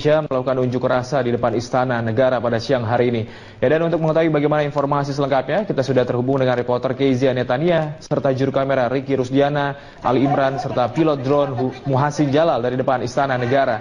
melakukan unjuk rasa di depan Istana Negara pada siang hari ini. Ya, dan untuk mengetahui bagaimana informasi selengkapnya, kita sudah terhubung dengan reporter Kezia Netania serta juru kamera Ricky Rusdiana, Ali Imran serta pilot drone Muhasin Jalal dari depan Istana Negara.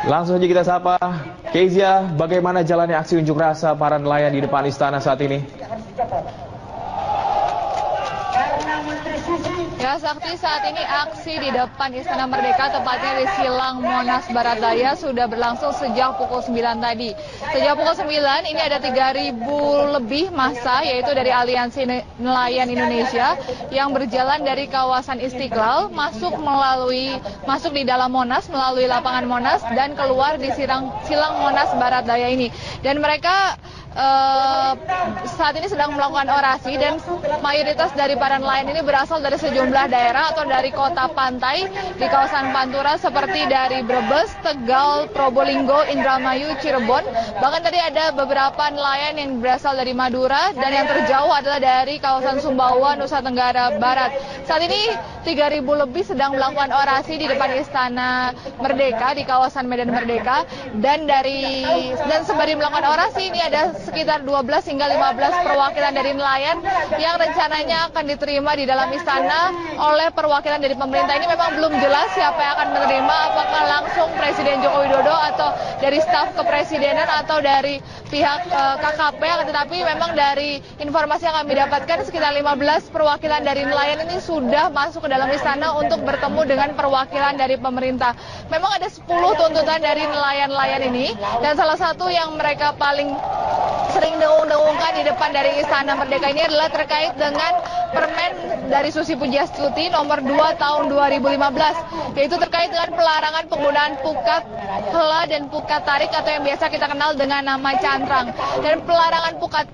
Langsung saja kita sapa Kezia, bagaimana jalannya aksi unjuk rasa para nelayan di depan istana saat ini? Ya, Sakti, saat ini aksi di depan Istana Merdeka, tepatnya di Silang Monas Barat Daya, sudah berlangsung sejak pukul 9 tadi. Sejak pukul 9 ini ada 3.000 lebih massa, yaitu dari Aliansi Nelayan Indonesia yang berjalan dari kawasan Istiqlal masuk di dalam Monas melalui lapangan Monas dan keluar di Silang Monas Barat Daya ini. Dan mereka saat ini sedang melakukan orasi, dan mayoritas dari para nelayan ini berasal dari sejumlah daerah atau dari kota pantai di kawasan Pantura seperti dari Brebes, Tegal, Probolinggo, Indramayu, Cirebon. Bahkan tadi ada beberapa nelayan yang berasal dari Madura, dan yang terjauh adalah dari kawasan Sumbawa, Nusa Tenggara Barat. Saat ini 3.000 lebih sedang melakukan orasi di depan Istana Merdeka di kawasan Medan Merdeka, dan sembari melakukan orasi ini ada sekitar 12 hingga 15 perwakilan dari nelayan yang rencananya akan diterima di dalam istana oleh perwakilan dari pemerintah. Ini memang belum jelas siapa yang akan menerima, apakah langsung Presiden Joko Widodo atau dari staf kepresidenan atau dari pihak KKP, tetapi memang dari informasi yang kami dapatkan sekitar 15 perwakilan dari nelayan ini sudah masuk ke dalam istana untuk bertemu dengan perwakilan dari pemerintah. Memang ada 10 tuntutan dari nelayan-nelayan ini, dan salah satu yang mereka paling sering dengung-dengungkan di depan dari Istana Merdeka ini adalah terkait dengan Permen dari Susi Pujiastuti nomor 2 tahun 2015, yaitu terkait dengan pelarangan penggunaan pukat hela dan pukat tarik atau yang biasa kita kenal dengan nama cantrang. Dan pelarangan pukat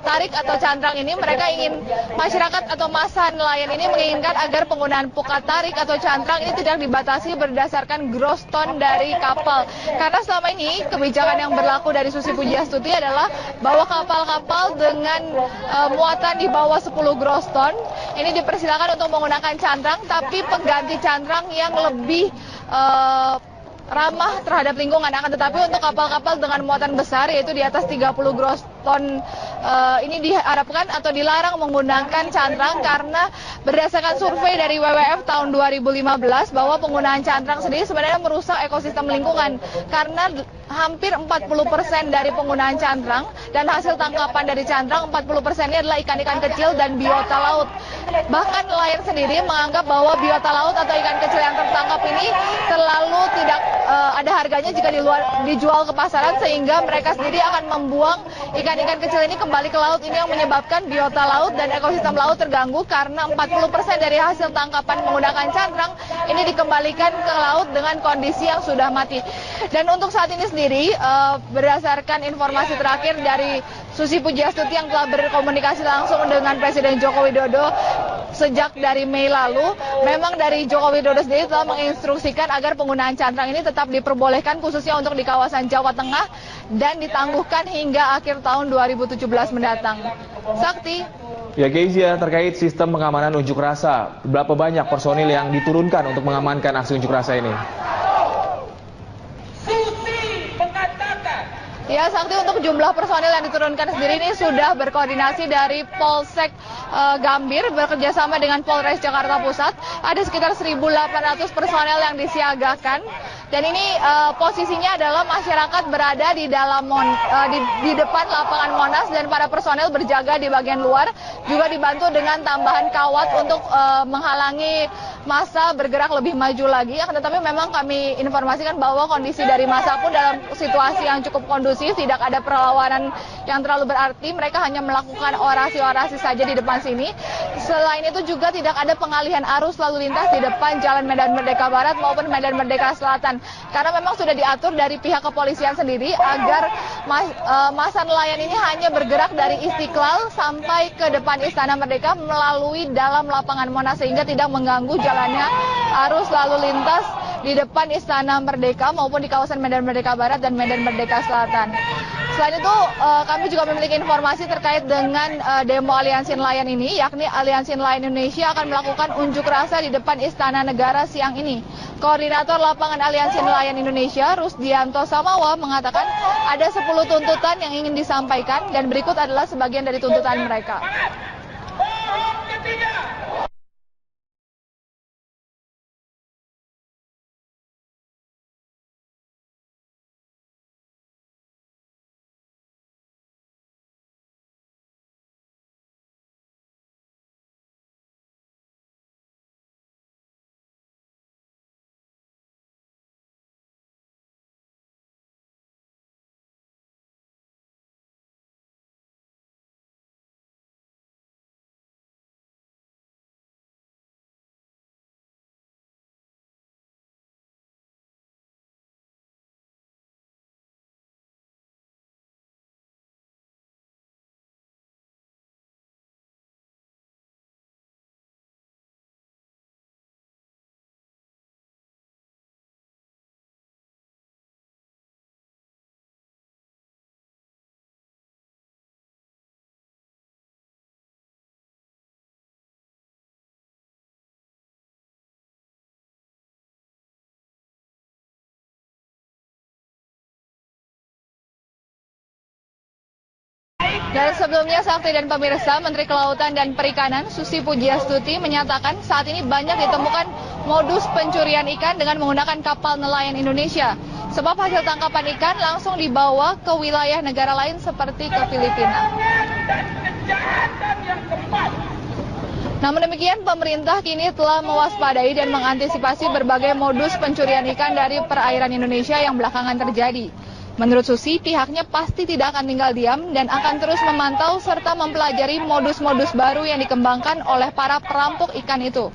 tarik atau cantrang ini, mereka ingin masyarakat atau massa nelayan ini menginginkan agar penggunaan pukat tarik atau cantrang ini tidak dibatasi berdasarkan gross ton dari kapal. Karena selama ini kebijakan yang berlaku dari Susi Pujiastuti adalah bahwa kapal-kapal dengan muatan di bawah 10 gross ton ini dipersilakan untuk menggunakan cantrang, tapi pengganti cantrang yang lebih ramah terhadap lingkungan. Akan tetapi untuk kapal-kapal dengan muatan besar, yaitu di atas 30 gross ton, ini diharapkan atau dilarang menggunakan cantrang, karena berdasarkan survei dari WWF tahun 2015 bahwa penggunaan cantrang sendiri sebenarnya merusak ekosistem lingkungan, karena hampir 40% dari penggunaan cantrang dan hasil tangkapan dari cantrang 40%-nya adalah ikan-ikan kecil dan biota laut. Bahkan nelayan sendiri menganggap bahwa biota laut atau ikan kecil yang tertangkap ini terlalu tidak ada harganya jika dijual ke pasaran, sehingga mereka sendiri akan membuang ikan-ikan kecil ini kembali ke laut. Ini yang menyebabkan biota laut dan ekosistem laut terganggu, karena 40% dari hasil tangkapan menggunakan cantrang ini dikembalikan ke laut dengan kondisi yang sudah mati. Dan untuk saat ini sendiri, berdasarkan informasi terakhir dari Susi Pujiastuti yang telah berkomunikasi langsung dengan Presiden Joko Widodo sejak dari Mei lalu, memang dari Joko Widodo sendiri telah menginstruksikan agar penggunaan cantrang ini tetap diperbolehkan khususnya untuk di kawasan Jawa Tengah dan ditangguhkan hingga akhir tahun 2017 mendatang. Sakti. Ya, Kezia, terkait sistem pengamanan unjuk rasa, berapa banyak personil yang diturunkan untuk mengamankan aksi unjuk rasa ini? Ya, Sakti, untuk jumlah personil yang diturunkan sendiri ini sudah berkoordinasi dari Polsek Gambir bekerjasama dengan Polres Jakarta Pusat. Ada sekitar 1.800 personel yang disiagakan. Dan ini posisinya adalah masyarakat berada di dalam di depan lapangan Monas, dan para personel berjaga di bagian luar, juga dibantu dengan tambahan kawat untuk menghalangi massa bergerak lebih maju lagi. Akan tetapi memang kami informasikan bahwa kondisi dari massa pun dalam situasi yang cukup kondusif, tidak ada perlawanan yang terlalu berarti. Mereka hanya melakukan orasi-orasi saja di depan sini. Selain itu juga tidak ada pengalihan arus lalu lintas di depan Jalan Medan Merdeka Barat maupun Medan Merdeka Selatan, karena memang sudah diatur dari pihak kepolisian sendiri agar massa nelayan ini hanya bergerak dari Istiqlal sampai ke depan Istana Merdeka melalui dalam lapangan Monas, sehingga tidak mengganggu jalannya arus lalu lintas di depan Istana Merdeka maupun di kawasan Medan Merdeka Barat dan Medan Merdeka Selatan. Selain itu, kami juga memiliki informasi terkait dengan demo Aliansi Nelayan ini, yakni Aliansi Nelayan Indonesia akan melakukan unjuk rasa di depan Istana Negara siang ini. Koordinator Lapangan Aliansi Nelayan Indonesia, Rusdianto Samawa, mengatakan ada 10 tuntutan yang ingin disampaikan dan berikut adalah sebagian dari tuntutan mereka. Dan sebelumnya, Sakti dan pemirsa, Menteri Kelautan dan Perikanan Susi Pujiastuti menyatakan saat ini banyak ditemukan modus pencurian ikan dengan menggunakan kapal nelayan Indonesia. Sebab hasil tangkapan ikan langsung dibawa ke wilayah negara lain seperti ke Filipina. Namun demikian, pemerintah kini telah mewaspadai dan mengantisipasi berbagai modus pencurian ikan dari perairan Indonesia yang belakangan terjadi. Menurut Susi, pihaknya pasti tidak akan tinggal diam dan akan terus memantau serta mempelajari modus-modus baru yang dikembangkan oleh para perampok ikan itu.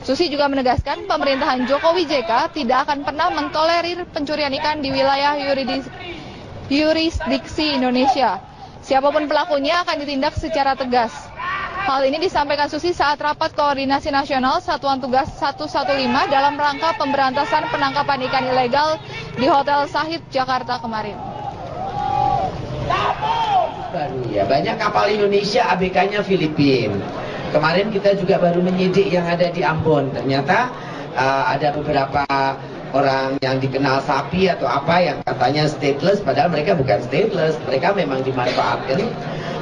Susi juga menegaskan pemerintahan Jokowi JK tidak akan pernah mentolerir pencurian ikan di wilayah yurisdiksi Indonesia. Siapapun pelakunya akan ditindak secara tegas. Hal ini disampaikan Susi saat rapat koordinasi nasional Satuan Tugas 115 dalam rangka pemberantasan penangkapan ikan ilegal di Hotel Sahid, Jakarta kemarin. Baru ya, banyak kapal Indonesia ABK-nya Filipina. Kemarin kita juga baru menyidik yang ada di Ambon. Ternyata ada beberapa orang yang dikenal sapi atau apa yang katanya stateless, padahal mereka bukan stateless. Mereka memang dimanfaatkan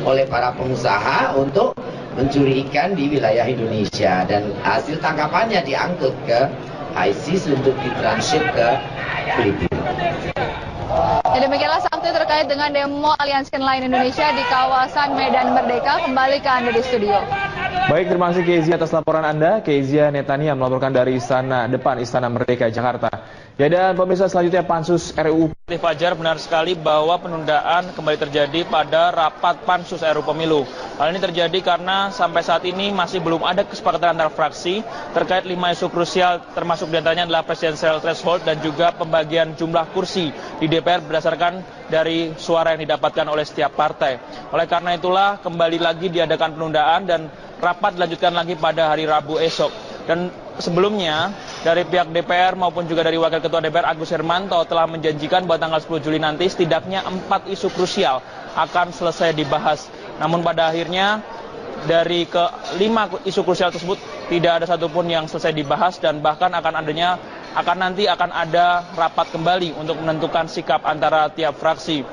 oleh para pengusaha untuk mencuri ikan di wilayah Indonesia, dan hasil tangkapannya diangkut ke ISIS untuk ditransit ke Filipina. Ya, demikianlah Sakti terkait dengan demo Aliansi Nelayan Indonesia di kawasan Medan Merdeka. Kembali ke Anda di studio. Baik, terima kasih Kezia atas laporan Anda. Kezia Netania melaporkan dari depan Istana Merdeka, Jakarta. Ya, dan pemirsa, selanjutnya Pansus RUU. Fajar, benar sekali bahwa penundaan kembali terjadi pada rapat Pansus RUU Pemilu. Hal ini terjadi karena sampai saat ini masih belum ada kesepakatan antar fraksi terkait 5 isu krusial, termasuk diantaranya adalah presidensial threshold dan juga pembagian jumlah kursi di DPR berdasarkan dari suara yang didapatkan oleh setiap partai. Oleh karena itulah kembali lagi diadakan penundaan dan rapat dilanjutkan lagi pada hari Rabu esok. Dan sebelumnya dari pihak DPR maupun juga dari Wakil Ketua DPR Agus Hermanto telah menjanjikan bahwa tanggal 10 Juli nanti setidaknya 4 isu krusial akan selesai dibahas. Namun pada akhirnya dari ke-5 isu krusial tersebut tidak ada satupun yang selesai dibahas, dan bahkan akan ada rapat kembali untuk menentukan sikap antara tiap fraksi.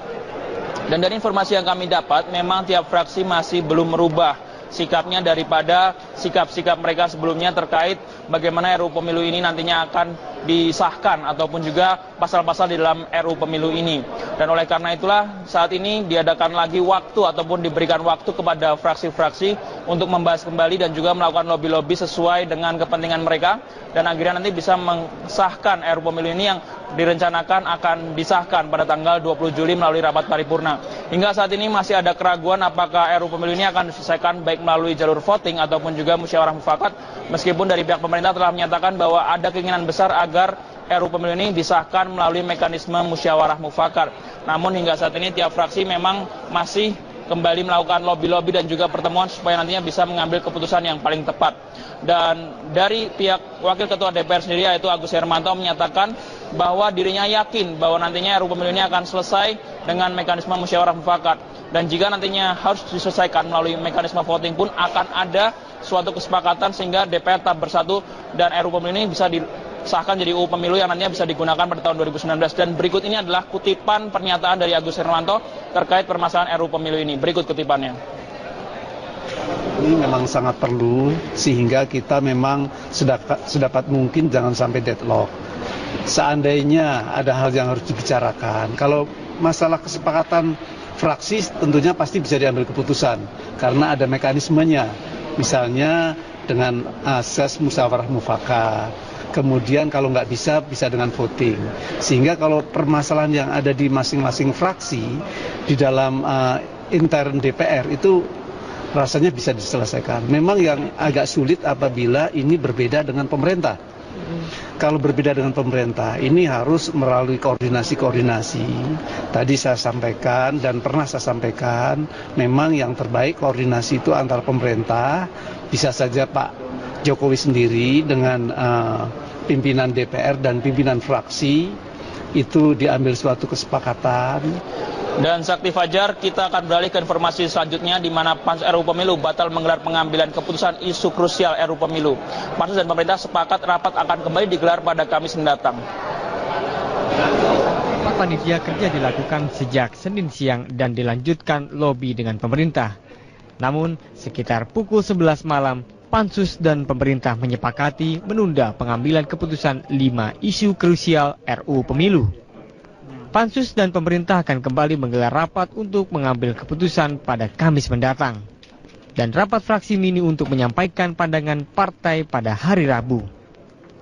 Dan dari informasi yang kami dapat, memang tiap fraksi masih belum merubah sikapnya daripada sikap-sikap mereka sebelumnya terkait bagaimana RUU Pemilu ini nantinya akan disahkan ataupun juga pasal-pasal di dalam RUU Pemilu ini. Dan oleh karena itulah saat ini diadakan lagi waktu ataupun diberikan waktu kepada fraksi-fraksi untuk membahas kembali dan juga melakukan lobby-lobby sesuai dengan kepentingan mereka, dan akhirnya nanti bisa mensahkan RUU Pemilu ini yang direncanakan akan disahkan pada tanggal 20 Juli melalui rapat paripurna. Hingga saat ini masih ada keraguan apakah RUU Pemilu ini akan diselesaikan baik melalui jalur voting ataupun juga musyawarah mufakat, meskipun dari pihak pemerintah telah menyatakan bahwa ada keinginan besar agar RUU Pemilu ini disahkan melalui mekanisme musyawarah mufakat. Namun hingga saat ini tiap fraksi memang masih kembali melakukan lobby-lobby dan juga pertemuan supaya nantinya bisa mengambil keputusan yang paling tepat. Dan dari pihak Wakil Ketua DPR sendiri, yaitu Agus Hermanto, menyatakan bahwa dirinya yakin bahwa nantinya RUU Pemilu ini akan selesai dengan mekanisme musyawarah mufakat. Dan jika nantinya harus diselesaikan melalui mekanisme voting pun akan ada suatu kesepakatan sehingga DPR tetap bersatu dan RUU Pemilu ini bisa disahkan jadi UU Pemilu yang nantinya bisa digunakan pada tahun 2019. Dan berikut ini adalah kutipan pernyataan dari Agus Hermanto terkait permasalahan RUU Pemilu ini. Berikut kutipannya. Ini memang sangat perlu sehingga kita memang sedapat mungkin jangan sampai deadlock. Seandainya ada hal yang harus dibicarakan, kalau masalah kesepakatan fraksi tentunya pasti bisa diambil keputusan karena ada mekanismenya, misalnya dengan asas musyawarah mufakat. Kemudian kalau nggak bisa dengan voting. Sehingga kalau permasalahan yang ada di masing-masing fraksi di dalam intern DPR itu rasanya bisa diselesaikan. Memang yang agak sulit apabila ini berbeda dengan pemerintah. Kalau berbeda dengan pemerintah, ini harus melalui koordinasi. Tadi saya sampaikan dan pernah saya sampaikan, memang yang terbaik koordinasi itu antara pemerintah, bisa saja Pak Jokowi sendiri dengan pimpinan DPR dan pimpinan fraksi, itu diambil suatu kesepakatan. Dan Sakti Fajar, kita akan beralih ke informasi selanjutnya di mana Pansus RUU Pemilu batal menggelar pengambilan keputusan isu krusial RUU Pemilu. Pansus dan pemerintah sepakat rapat akan kembali digelar pada Kamis mendatang. Rapat panitia kerja dilakukan sejak Senin siang dan dilanjutkan lobi dengan pemerintah. Namun, sekitar pukul 11 malam, Pansus dan pemerintah menyepakati menunda pengambilan keputusan 5 isu krusial RUU Pemilu. Pansus dan pemerintah akan kembali menggelar rapat untuk mengambil keputusan pada Kamis mendatang. Dan rapat fraksi mini untuk menyampaikan pandangan partai pada hari Rabu.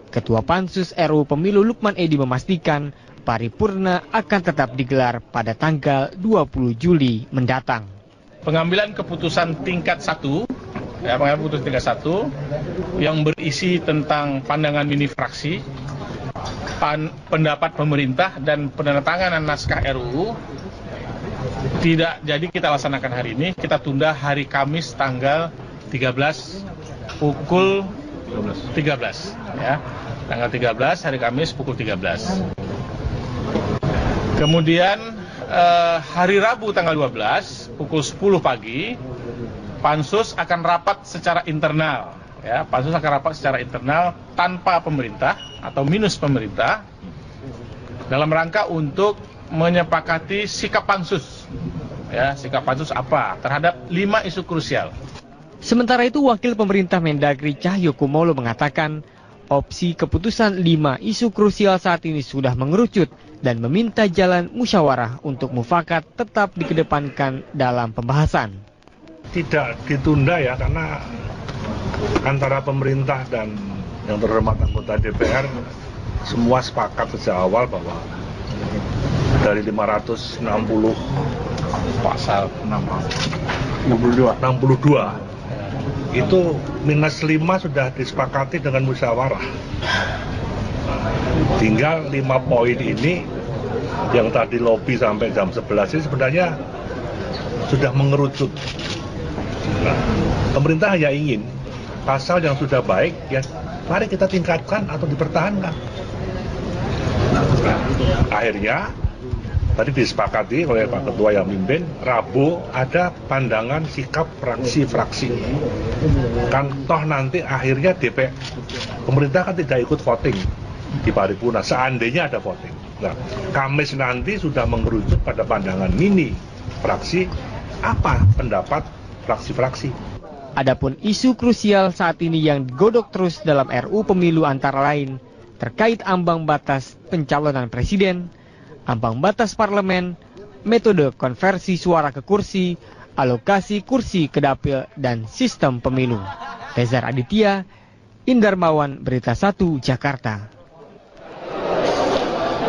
Ketua Pansus RUU Pemilu Lukman Edi memastikan paripurna akan tetap digelar pada tanggal 20 Juli mendatang. Pengambilan keputusan tingkat 1, pengambilan keputusan tingkat 1 yang berisi tentang pandangan mini fraksi, pendapat pemerintah dan penandatanganan naskah RUU tidak jadi kita laksanakan hari ini, kita tunda hari Kamis tanggal 13 pukul 13 ya. Tanggal 13 hari Kamis pukul 13. Kemudian hari Rabu tanggal 12 pukul 10 pagi Pansus akan rapat secara internal. Ya, Pansus akan rapat secara internal tanpa pemerintah atau minus pemerintah dalam rangka untuk menyepakati sikap Pansus. Ya, sikap Pansus apa terhadap 5 isu krusial. Sementara itu, Wakil Pemerintah Mendagri Cahyokumolo mengatakan opsi keputusan 5 isu krusial saat ini sudah mengerucut dan meminta jalan musyawarah untuk mufakat tetap dikedepankan dalam pembahasan. Tidak ditunda ya, karena antara pemerintah dan yang terhormat anggota DPR semua sepakat sejak awal bahwa dari 560 pasal 62 itu minus 5 sudah disepakati dengan musyawarah. Tinggal 5 poin ini yang tadi lobby sampai jam 11 ini sebenarnya sudah mengerucut. Nah, pemerintah hanya ingin pasal yang sudah baik, ya mari kita tingkatkan atau dipertahankan. Nah, akhirnya tadi disepakati oleh Pak Ketua yang mimpin, Rabu ada pandangan sikap fraksi-fraksi. Kan toh nanti akhirnya DPR, pemerintah kan tidak ikut voting di paripurna, seandainya ada voting. Nah, Kamis nanti sudah mengerucut pada pandangan mini fraksi, apa pendapat fraksi-fraksi. Adapun isu krusial saat ini yang digodok terus dalam RUU Pemilu antara lain terkait ambang batas pencalonan presiden, ambang batas parlemen, metode konversi suara ke kursi, alokasi kursi ke dapil, dan sistem pemilu. Rezar Aditya, Indarmawan, Berita 1, Jakarta.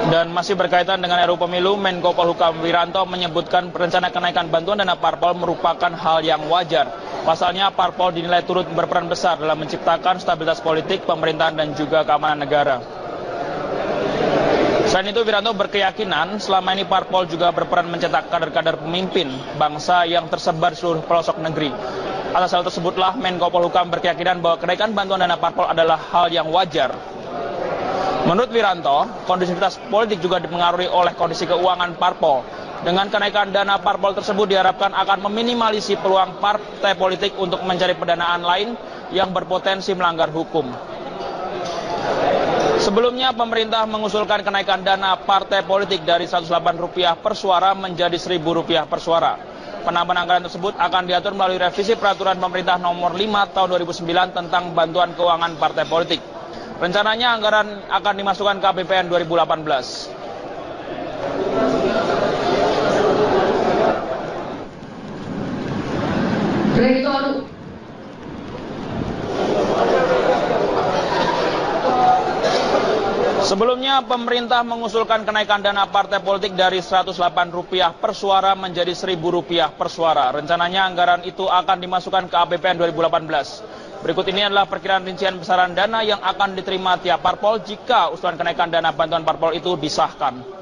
Dan masih berkaitan dengan RUU Pemilu, Menko Polhukam Wiranto menyebutkan rencana kenaikan bantuan dana parpol merupakan hal yang wajar. Pasalnya, parpol dinilai turut berperan besar dalam menciptakan stabilitas politik, pemerintahan, dan juga keamanan negara. Selain itu, Wiranto berkeyakinan selama ini parpol juga berperan mencetak kader-kader pemimpin bangsa yang tersebar di seluruh pelosok negeri. Atas hal tersebutlah, Menko Polhukam berkeyakinan bahwa kenaikan bantuan dana parpol adalah hal yang wajar. Menurut Wiranto, kondisivitas politik juga dipengaruhi oleh kondisi keuangan parpol. Dengan kenaikan dana parpol tersebut diharapkan akan meminimalisi peluang partai politik untuk mencari pendanaan lain yang berpotensi melanggar hukum. Sebelumnya pemerintah mengusulkan kenaikan dana partai politik dari Rp108 per suara menjadi Rp1.000 per suara. Penambahan anggaran tersebut akan diatur melalui revisi peraturan pemerintah nomor 5 tahun 2009 tentang bantuan keuangan partai politik. Rencananya anggaran akan dimasukkan ke APBN 2018. Sebelumnya, pemerintah mengusulkan kenaikan dana partai politik dari Rp108 per suara menjadi Rp1.000 per suara. Rencananya anggaran itu akan dimasukkan ke APBN 2018. Berikut ini adalah perkiraan rincian besaran dana yang akan diterima tiap parpol jika usulan kenaikan dana bantuan parpol itu disahkan.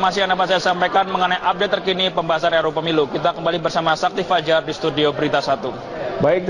Masih yang dapat saya sampaikan mengenai update terkini pembahasan RUU Pemilu. Kita kembali bersama Sakti Fajar di studio Berita 1. Baik,